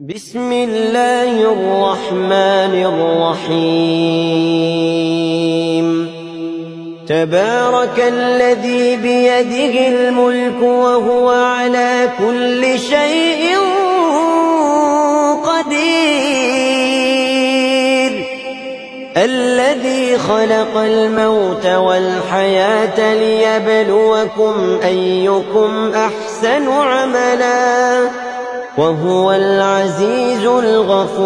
بسم الله الرحمن الرحيم تبارك الذي بيده الملك وهو على كل شيء قدير الذي خلق الموت والحياة ليبلوكم أيكم أحسن عملا وهو العزيز الغفور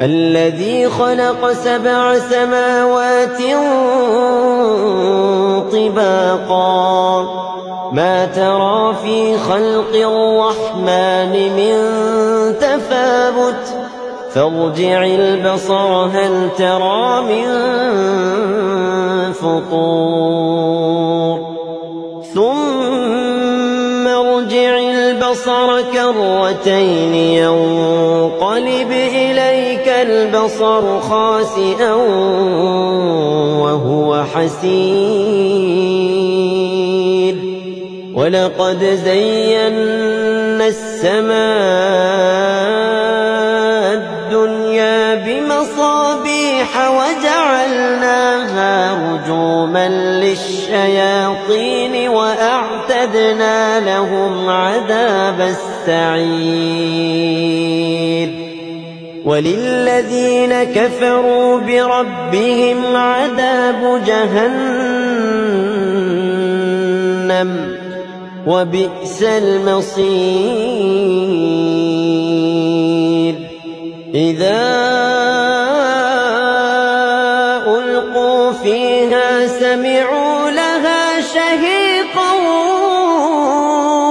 الذي خلق 7 سماوات طباقا ما ترى في خلق الرحمن من تفاوت فارجع البصر هل ترى من فطور ثم ارجع البصر كرتين ينقلب إليك البصر خاسئا وهو حسير ولقد زينا السماء الدنيا بمصابيح وجعلناها رجوما للشياطين وأعتدنا لهم عذاب السعير وللذين كفروا بربهم عذاب جهنم وبئس المصير إذا ألقوا فيها سمعوا لها شهيقا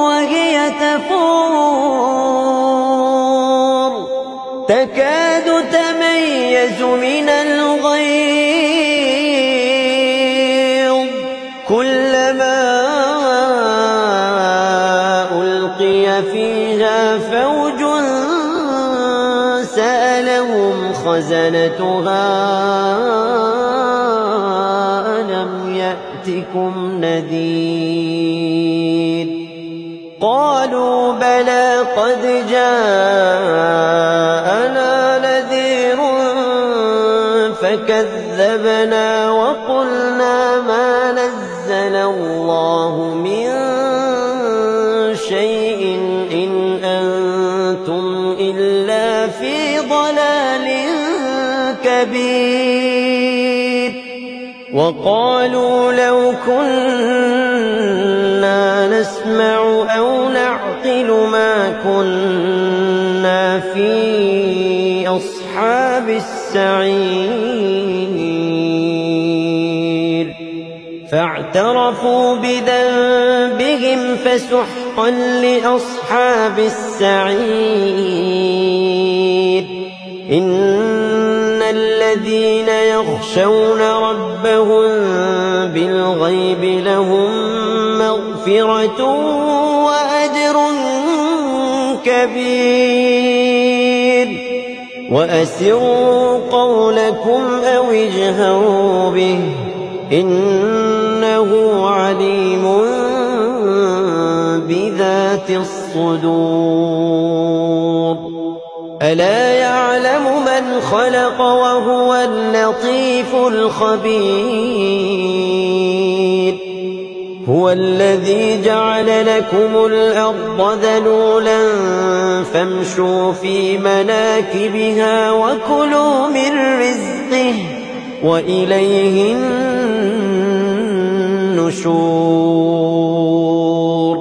وهي تفور تكاد تميز من الغيظ كلما ألقي فيها فوج سألهم خزنتها ألم يأتكم نذير قالوا بلى قد جاءنا نذير فكذبنا وقلنا ما نزل الله من شيء إن أنتم إلا في ضلال كبير وقالوا لو كنا نسمع أو نعقل ما كنا في أصحاب السعير فاعترفوا بذنبهم فسحقا لأصحاب السعير إن الذين يخشون ربهم بالغيب لهم مغفرة وأجر كبير وأسروا قولكم أو اجهروا به إنه عليم بذات الصدور ألا يعلم من خلق وهو اللطيف الخبير هو الذي جعل لكم الأرض ذلولا فامشوا في مناكبها وكلوا من رزقه وإليه النشور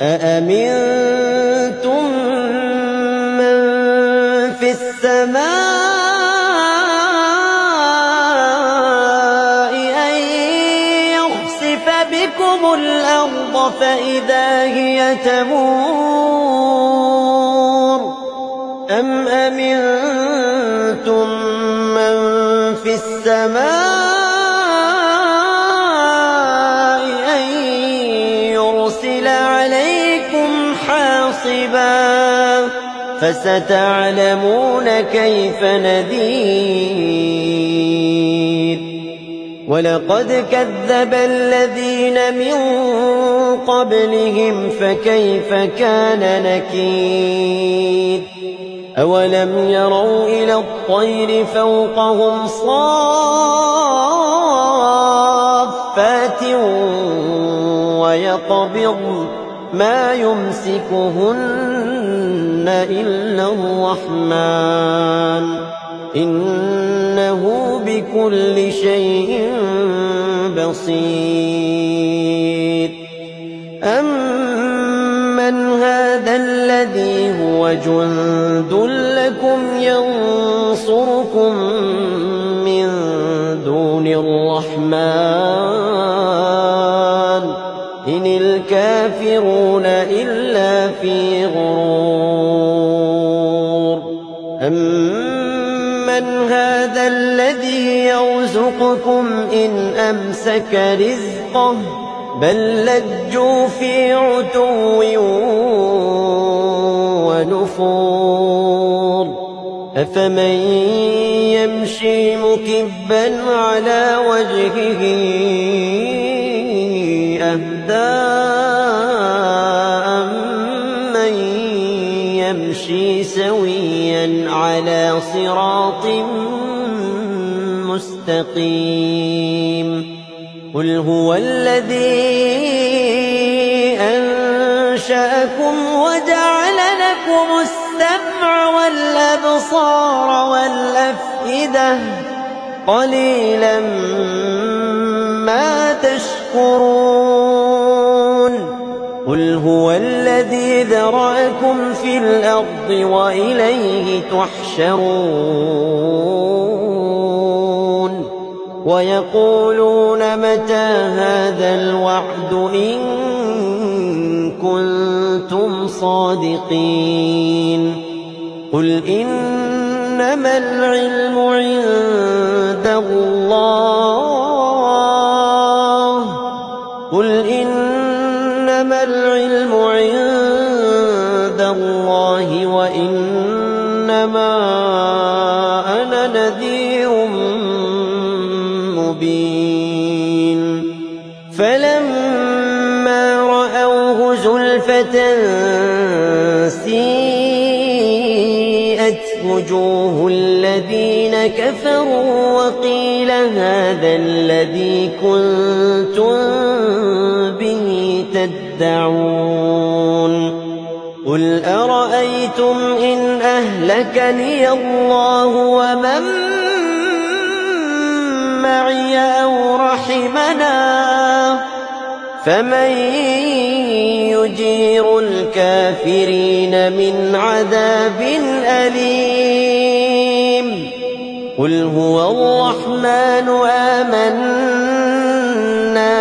أأمنتم من في السماء أن يخسف بكم الأرض فإذا هي تمور أم أمنتم من في السماء أن يرسل عليكم حاصبا فستعلمون كيف نذير ولقد كذب الذين من قبلهم فكيف كان نكير أولم يروا إلى الطير فوقهم صافات ويقبضن ما يمسكهن إلا الرحمن إنه بكل شيء بصير أمن هذا الذي هو جند لكم ينصركم من دون الرحمن إن الكافرون إلا في غرور أمن هذا الذي يرزقكم إن أمسك رزقه بل لجوا في عتو ونفور أفمن يمشي مكبا على وجهه أهدى أمن يمشي سويا على صراط مستقيم قل هو الذي أنشأكم وجعل لكم السمع والأبصار والأفئدة قليلا ما تشكرون قل هو الذي ذرأكم في الأرض وإليه تحشرون ويقولون متى هذا الوعد إن كنتم صادقين قل إنما العلم عند الله قل إنما العلم عند الله وإنما أنا نذير مبين فلما رأوه زلفة سيئت وجوه الذين كفروا وقيل هذا الذي كنتم به تدعون قل أرأيتم إن أهلكني الله ومن معي أو رحمنا فمن يجير الكافرين من عذاب أليم قل هو الرحمن آمنا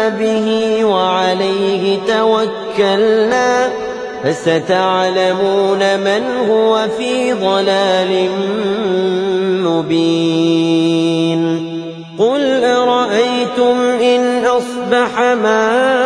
به وعليه توكلنا فستعلمون من هو في ضلال مبين قل أرأيتم إن أصبح ماؤكم